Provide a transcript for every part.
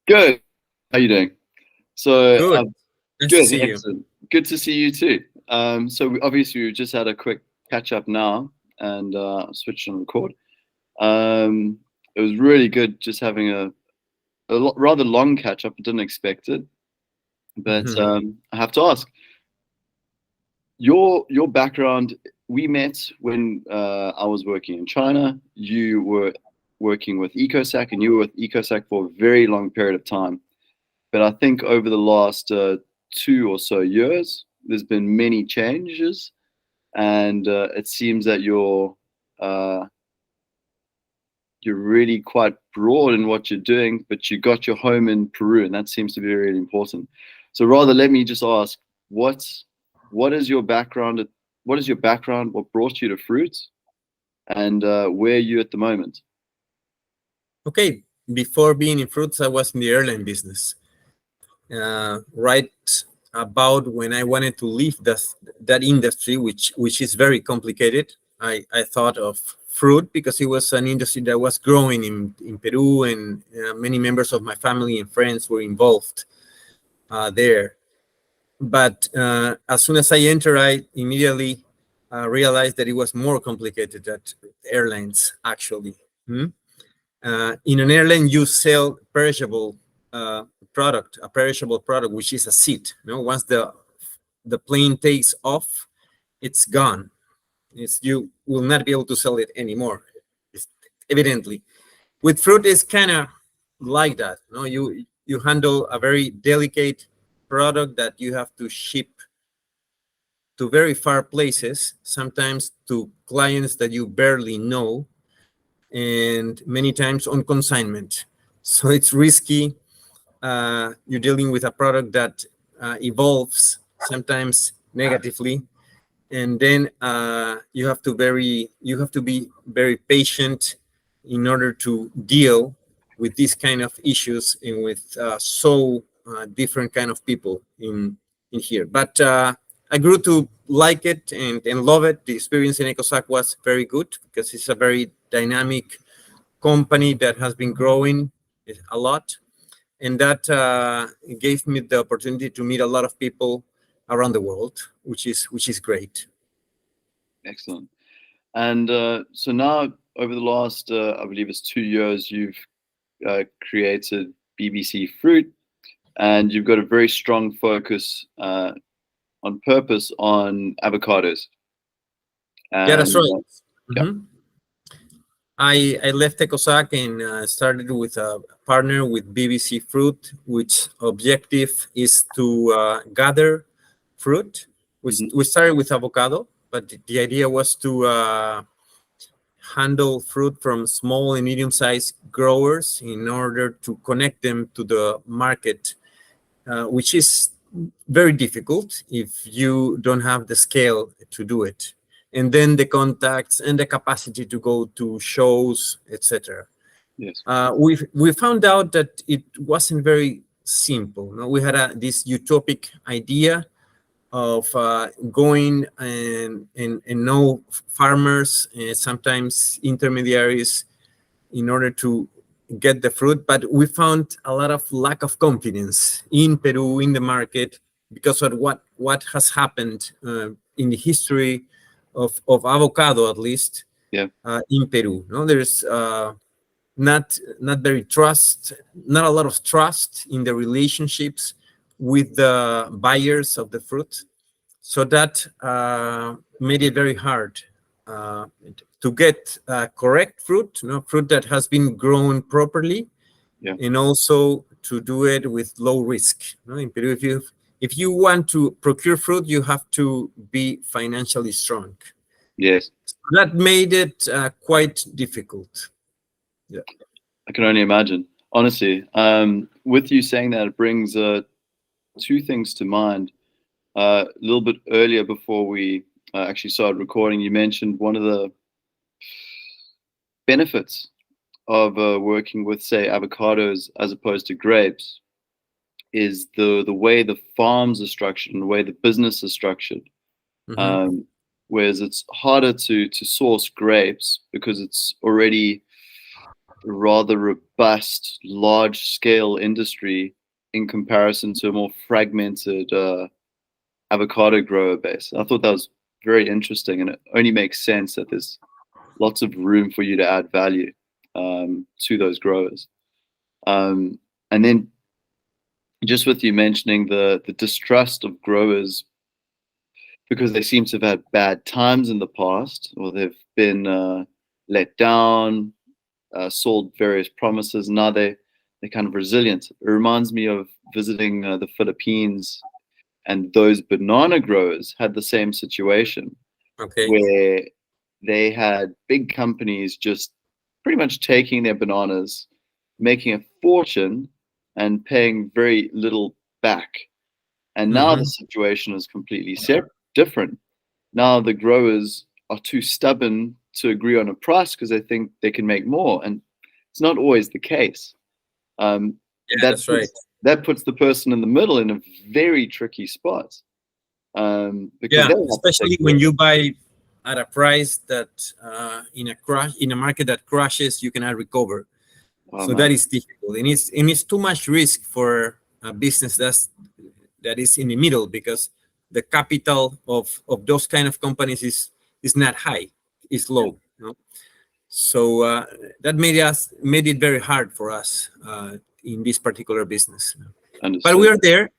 Good. How you doing? So, Good. Nice to good, see you. excellent. Good to see you too. Obviously we just had a quick catch up now and switched on record. It was really good just having a rather long catch up. I didn't expect it, but Mhm. I have to ask your background. We met when I was working in China. You were working with EcoSac, and you were with EcoSac for a very long period of time. But I think over the last 2 or so years, there's been many changes, and it seems that uh, you're really quite broad in what you're doing, but you got your home in Peru, and that seems to be really important. So rather, let me just ask, what is your background? What is your background? What brought you to fruits, and where are you at the moment? Okay, before being in fruits, I was in the airline business. Right about when I wanted to leave that industry, which is very complicated, I thought of fruit because it was an industry that was growing in Peru, and many members of my family and friends were involved there. But as soon as I entered, I immediately realized that it was more complicated than airlines actually. Hmm? In an airline, you sell perishable a perishable product, which is a seat. Once the plane takes off, it's gone. You will not be able to sell it anymore. It's, evidently, with fruit, it's kind of like that. You handle a very delicate product that you have to ship to very far places, sometimes to clients that you barely know, and many times on consignment. So it's risky. You're dealing with a product that evolves sometimes negatively, and then you have to be very patient in order to deal with these kind of issues and with different kind of people in here. But I grew to like it and love it. The experience in EcoSac was very good because it's a very dynamic company that has been growing a lot, and that gave me the opportunity to meet a lot of people around the world, which is great. Excellent. And so now, over the last, I believe it's 2 years, you've created BBC Fruit, and you've got a very strong focus on purpose on avocados. Yeah, that's And right. yeah, Mhm. I left Ecosac and started with a partner with BBC Fruit, which objective is to gather fruit. mhm, We started with avocado, but the idea was to handle fruit from small and medium-sized growers in order to connect them to the market, which is very difficult if you don't have the scale to do it. And then the contacts and the capacity to go to shows, etc. yes, We found out that it wasn't very simple. No? We had this utopic idea of going and know farmers, sometimes intermediaries, in order to get the fruit. But we found a lot of lack of confidence in Peru, in the market, because of what has happened in the history of avocado, at least yeah, in Peru. No, there's not very trust, not a lot of trust in the relationships with the buyers of the fruit. So that made it very hard uh, to get correct fruit, fruit that has been grown properly, yeah, and also to do it with low risk. In Peru, if you want to procure fruit, you have to be financially strong. yes. That made it quite difficult. Yeah. I can only imagine. Honestly, with you saying that, it brings two things to mind. A little bit earlier, before we actually started recording, you mentioned one of the benefits of working with, say, avocados as opposed to grapes is the way the farms are structured and the way the business is structured. Hmm. Um, Whereas it's harder to source grapes because it's already rather robust, large-scale industry in comparison to a more fragmented avocado grower base. I thought that was very interesting, and it only makes sense that there's lots of room for you to add value to those growers. And then just with you mentioning the distrust of growers because they seem to have had bad times in the past, or they've been let down, sold various promises. Now they're kind of resilient. It reminds me of visiting the Philippines, and those banana growers had the same situation, Okay. where they had big companies just pretty much taking their bananas, making a fortune, and paying very little back. And now the situation is completely different. Now the growers are too stubborn to agree on a price because they think they can make more, and it's not always the case. Yeah, that's right. That puts the person in the middle in a very tricky spot. Because Yeah, especially when you buy at a price that in a market that crashes, you cannot recover. Oh, So that is difficult, and it's too much risk for a business that is in the middle, because the capital of those kind of companies is not high, it's low. You know? So that made it very hard for us in this particular business. Understood. But we are there.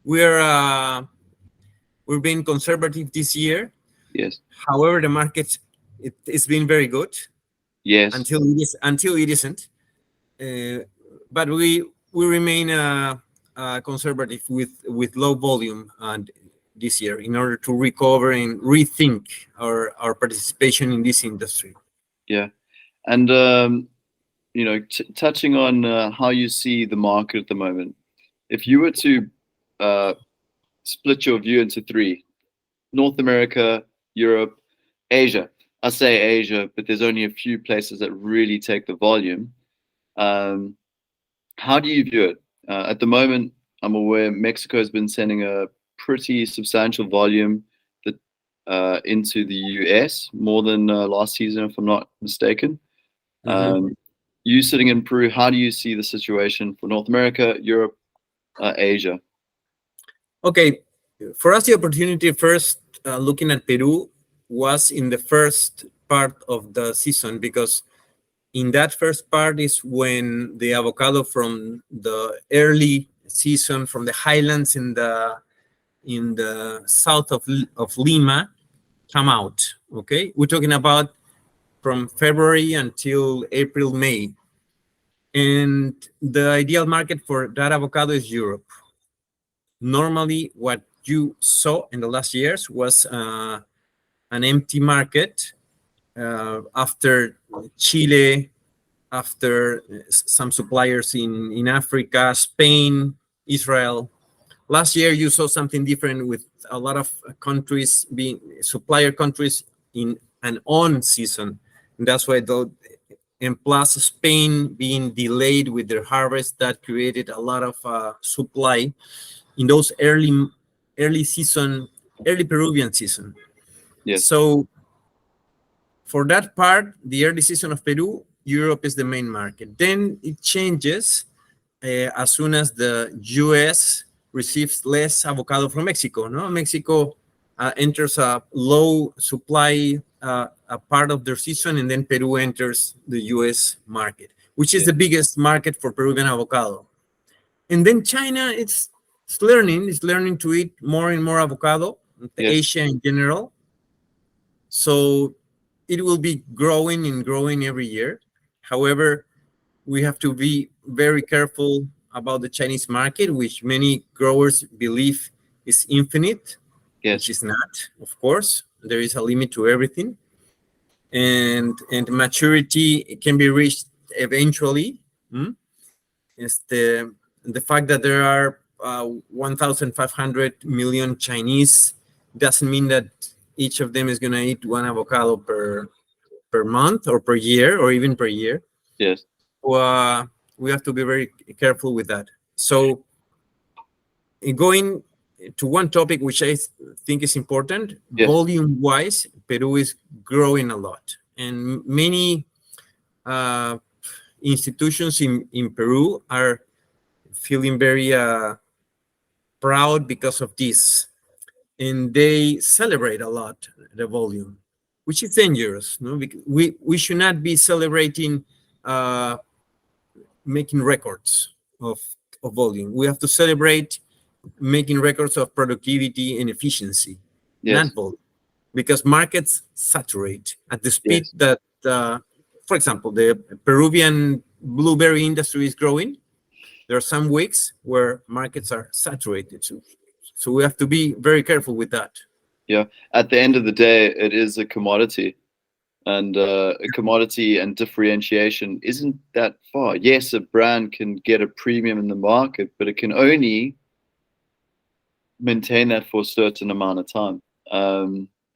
We're being conservative this year. Yes. However, the market it's been very good. Yes. Until it isn't. But we remain conservative with low volume this year in order to recover and rethink our participation in this industry. Yeah, and touching on how you see the market at the moment, if you were to split your view into three: North America, Europe, Asia. I say Asia, but there's only a few places that really take the volume. How do you view it? At the moment, I'm aware Mexico has been sending a pretty substantial volume into the US, more than last season, if I'm not mistaken. You sitting in Peru, how do you see the situation for North America, Europe, Asia? Okay, for us, the opportunity first, looking at Peru, was in the first part of the season, because in that first part is when the avocado from the early season, from the highlands in the south of Lima, come out. Okay, we're talking about from February until April, May, and the ideal market for that avocado is Europe. Normally, what you saw in the last years was an empty market after Chile, after some suppliers in Africa, Spain, Israel. Last year, you saw something different, with a lot of countries being supplier countries in an on season. And that's why and plus Spain being delayed with their harvest, that created a lot of supply in those early Peruvian season. Yes. So for that part, the early season of Peru, Europe is the main market. Then it changes as soon as the US receives less avocado from Mexico. No, Mexico enters a low supply a part of their season, and then Peru enters the US market, which is the biggest market for Peruvian avocado. And then China, it's learning to eat more and more avocado, Asia in general. So it will be growing and growing every year. However, we have to be very careful about the Chinese market, which many growers believe is infinite, which is not, of course. There is a limit to everything. And maturity can be reached eventually. It's the fact that there are 1,500 million Chinese doesn't mean that each of them is going to eat one avocado per month or per year, or even per year. Yes. So, we have to be very careful with that. So going to one topic which I think is important, volume-wise, Peru is growing a lot. And many uh, institutions in Peru are feeling very proud because of this, and they celebrate a lot the volume, which is dangerous. No, because we should not be celebrating making records of volume. We have to celebrate making records of productivity and efficiency, Yes. not volume, because markets saturate at the speed Yes. that, for example, the Peruvian blueberry industry is growing. There are some weeks where markets are saturated. So we have to be very careful with that. Yeah. At the end of the day, it is a commodity. And a commodity and differentiation isn't that far. Yes, a brand can get a premium in the market, but it can only maintain that for a certain amount of time.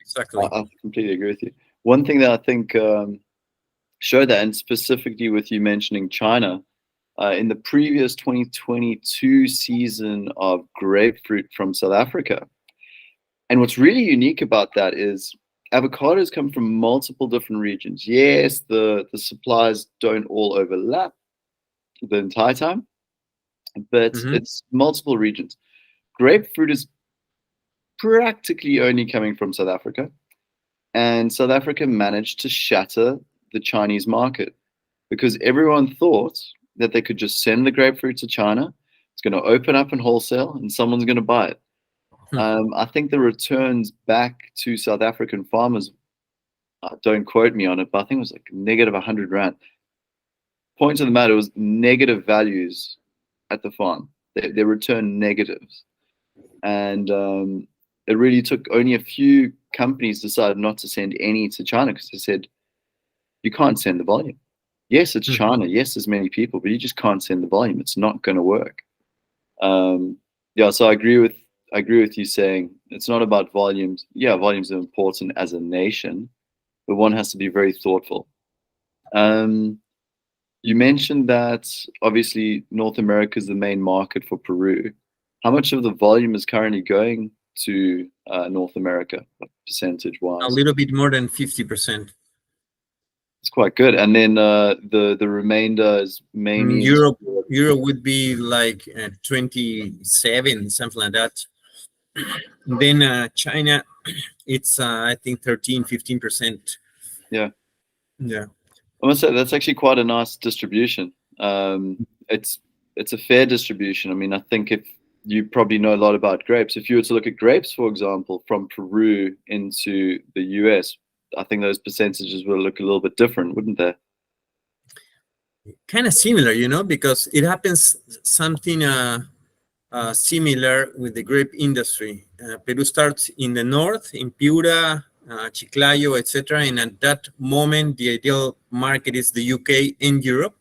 Exactly. I completely agree with you. One thing that I think showed that, and specifically with you mentioning China, in the previous 2022 season of grapefruit from South Africa, and what's really unique about that is avocados come from multiple different regions. Yes, the supplies don't all overlap the entire time, but it's multiple regions. Grapefruit is practically only coming from South Africa, and South Africa managed to shatter the Chinese market because everyone thought that they could just send the grapefruit to China. It's going to open up in wholesale, and someone's going to buy it. I think the returns back to South African farmers, don't quote me on it, but I think it was like negative 100 Rand. Point of the matter was negative values at the farm. They returned negatives. And it really took only a few companies decided not to send any to China because they said, you can't send the volume. Yes, it's China. Yes, there's many people, but you just can't send the volume. It's not going to work. Yeah, so I agree with you saying it's not about volumes. Yeah, volumes are important as a nation, but one has to be very thoughtful. You mentioned that obviously North America is the main market for Peru. How much of the volume is currently going to North America, percentage-wise? A little bit more than 50%. It's quite good. And then the remainder is mainly Europe. Europe would be like 27, something like that. And then China, it's I think 13, 15%. Yeah. Yeah. I must say that's actually quite a nice distribution. It's a fair distribution. I mean, I think if you probably know a lot about grapes, if you were to look at grapes, for example, from Peru into the US, I think those percentages will look a little bit different, wouldn't they? Kind of similar, because it happens something similar with the grape industry. Peru starts in the north, in Piura, Chiclayo, etc. And at that moment, the ideal market is the UK and Europe.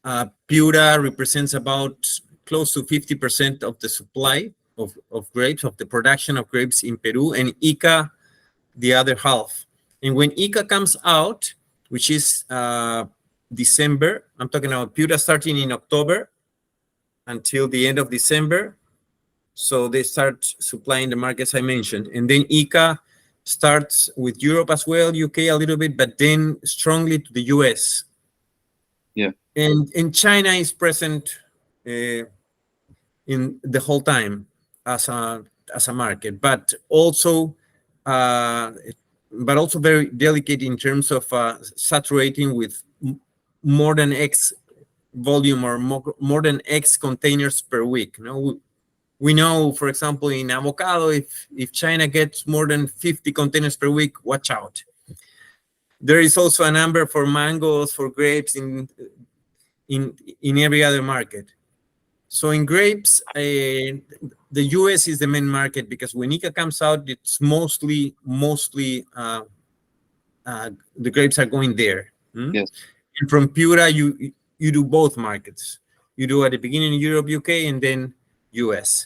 Piura represents about close to 50% of the supply of grapes, of the production of grapes in Peru, and Ica, the other half. And when Ica comes out, which is December, I'm talking about Piura starting in October until the end of December. So they start supplying the markets I mentioned. And then Ica starts with Europe as well, UK a little bit, but then strongly to the US. Yeah. And China is present in the whole time as a market, but also very delicate in terms of saturating with more than X volume or more than X containers per week. We know, for example, in avocado, if China gets more than 50 containers per week, watch out. There is also a number for mangoes, for grapes in every other market. So in grapes, the US is the main market because when Ica comes out, it's mostly the grapes are going there. Yes. And from Piura, you do both markets. You do at the beginning Europe, UK, and then US.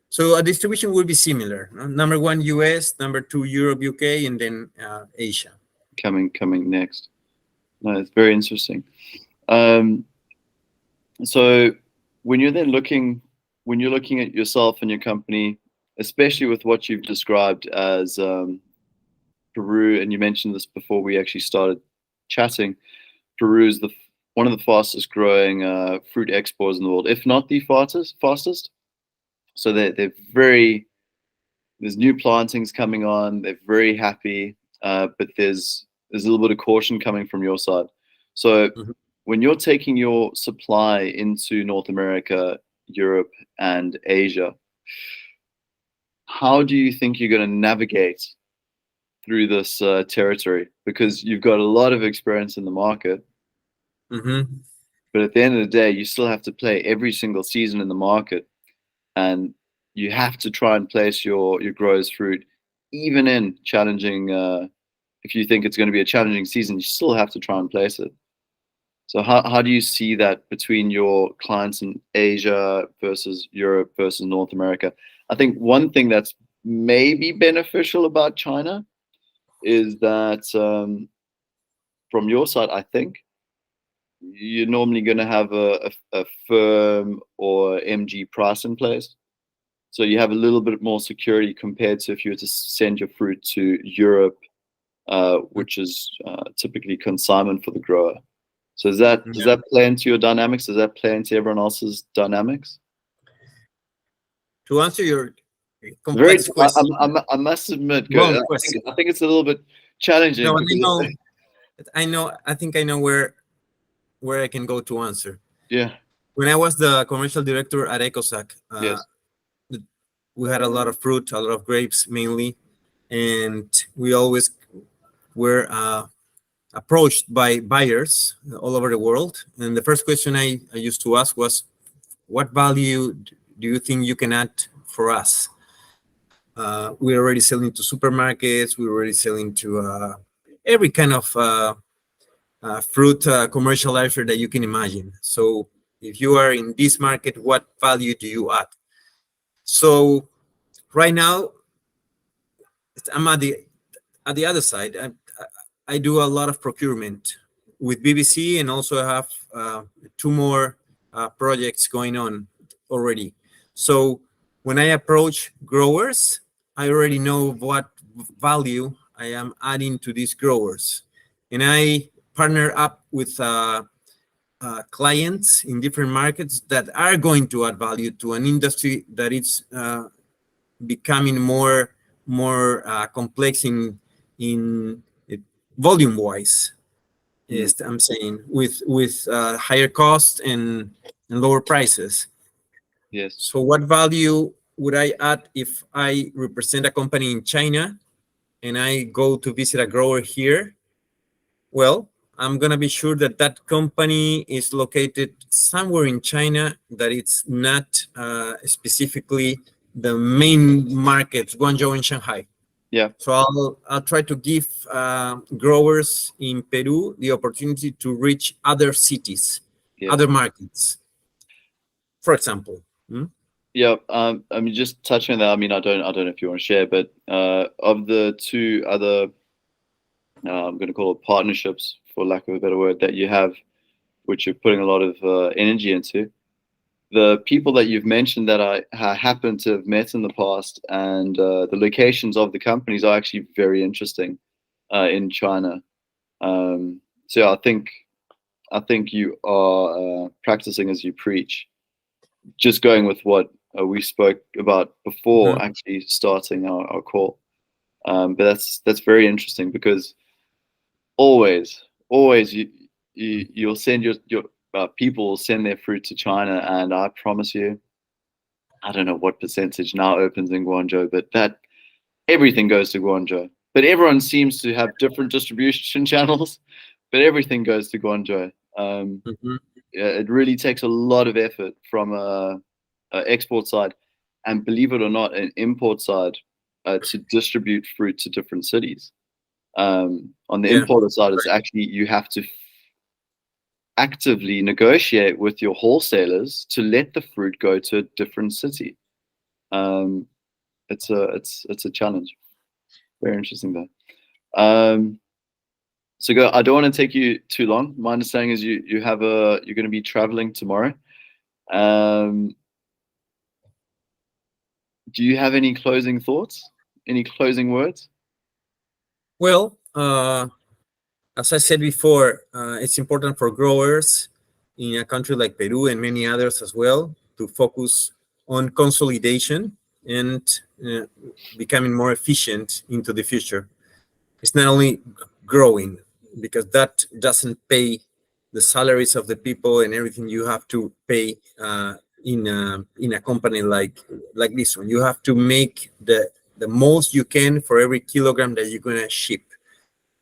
So a distribution will be similar. Number one, US, number two, Europe, UK, and then Asia. Coming next. No, it's very interesting. So when you're looking at yourself and your company, especially with what you've described as Peru, and you mentioned this before we actually started chatting, Peru is one of the fastest growing fruit exporters in the world, if not the fastest. So they're very, there's new plantings coming on. They're very happy, but there's a little bit of caution coming from your side. So when you're taking your supply into North America, Europe, and Asia, how do you think you're going to navigate through this territory? Because you've got a lot of experience in the market, but at the end of the day, you still have to play every single season in the market, and you have to try and place your growers' fruit, even in challenging. If you think it's going to be a challenging season, you still have to try and place it. So how do you see that between your clients in Asia versus Europe versus North America? I think one thing that's maybe beneficial about China is that from your side, I think you're normally going to have a firm or MG price in place. So you have a little bit more security compared to if you were to send your fruit to Europe, which is typically consignment for the grower. So does that play into your dynamics? Does that play into everyone else's dynamics? To answer your complex question, I must admit, long I think it's a little bit challenging. No, I know. I think I know where I can go to answer. Yeah. When I was the commercial director at EcoSac, Yes. we had a lot of fruit, a lot of grapes mainly, and we always were approached by buyers all over the world. And the first question I used to ask was, what value do you think you can add for us? We're already selling to supermarkets. We're already selling to every kind of fruit commercializer that you can imagine. So if you are in this market, what value do you add? So right now, I'm at the other side. I do a lot of procurement with BBC, and also have 2 more projects going on already. So when I approach growers, I already know what value I am adding to these growers, and I partner up with clients in different markets that are going to add value to an industry that is becoming more complex in volume wise. Yes, I'm saying with higher costs and lower prices. Yes. So what value would I add if I represent a company in China and I go to visit a grower here? Well, I'm going to be sure that that company is located somewhere in China, that it's not specifically the main markets, Guangzhou and Shanghai. Yeah. So I'll try to give growers in Peru the opportunity to reach other cities, other markets, for example. Yeah, I mean, just touching on that. I mean, I don't know if you want to share, but of the 2 other, I'm going to call it partnerships, for lack of a better word, that you have, which you're putting a lot of energy into, the people that you've mentioned that I happen to have met in the past, and the locations of the companies are actually very interesting in China. So I think you are practicing as you preach. Just going with what we spoke about before actually starting our call, but that's very interesting, because always you'll send your people will send their fruit to China, and I promise you, I don't know what percentage now opens in Guangzhou, but that everything goes to Guangzhou. But everyone seems to have different distribution channels, but everything goes to Guangzhou. It really takes a lot of effort from a export side, and believe it or not, an import side, to distribute fruit to different cities. On the importer side, it's actually, you have to actively negotiate with your wholesalers to let the fruit go to a different city. It's a challenge. Very interesting though. So I don't want to take you too long. My understanding is you're going to be traveling tomorrow. Do you have any closing thoughts? Any closing words? Well, As I said before, it's important for growers in a country like Peru and many others as well to focus on consolidation and becoming more efficient into the future. It's not only growing, because that doesn't pay the salaries of the people and everything you have to pay in a company like this one. You have to make the most you can for every kilogram that you're gonna ship.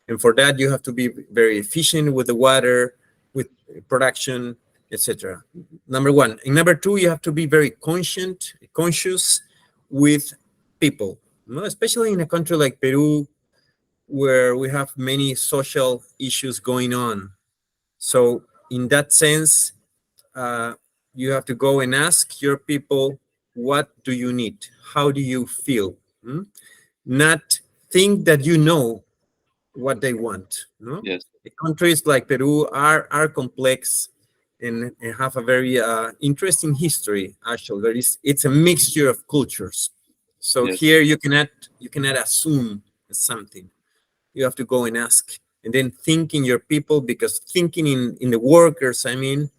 And for that, you have to be very efficient with the water, with production, etc. Number one. And number two, you have to be very conscious with people, especially in a country like Peru, where we have many social issues going on. So in that sense, you have to go and ask your people, what do you need? How do you feel? Not think that you know what they want. No? Yes. The countries like Peru are complex and have a very interesting history. Actually, it's a mixture of cultures. So Yes. here you cannot assume something. You have to go and ask, and then think in your people, because thinking in the workers, I mean,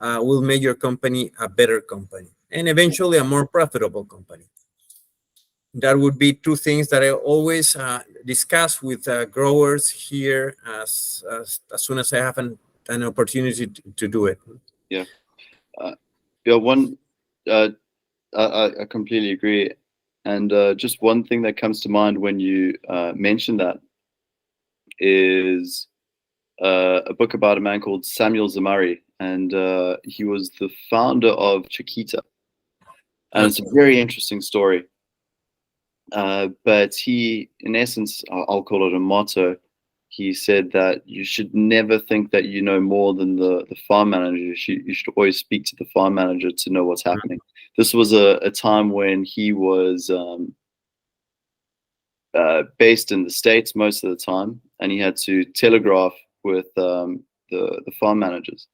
will make your company a better company and eventually a more profitable company. That would be two things that I always discuss with growers here as soon as I have an opportunity to do it. Yeah. One, I completely agree. And just one thing that comes to mind when you mention that is a book about a man called Samuel Zamari, and he was the founder of Chiquita. And it's a very interesting story. But he, in essence, I'll call it a motto. He said that you should never think that you know more than the farm manager. You should always speak to the farm manager to know what's happening. This was a time when he was based in the States most of the time, and he had to telegraph with the farm managers.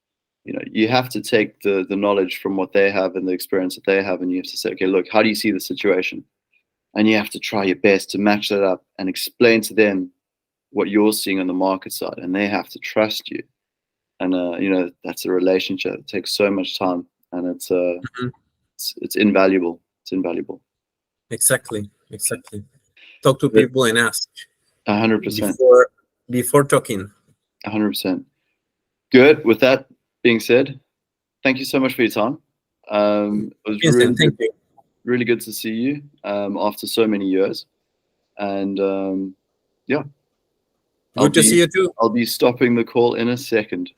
You know, you have to take the knowledge from what they have and the experience that they have, and you have to say, okay, look, how do you see the situation? And you have to try your best to match that up and explain to them what you're seeing on the market side, and they have to trust you. And you know, that's a relationship. It takes so much time, and it's invaluable. It's invaluable. Exactly. Talk to people and ask. 100%. Before talking. 100%. Good. With that being said, thank you so much for your time. It was Vincent, thank you. Really good to see you after so many years. And yeah. Good to see you too. I'll be stopping the call in a second.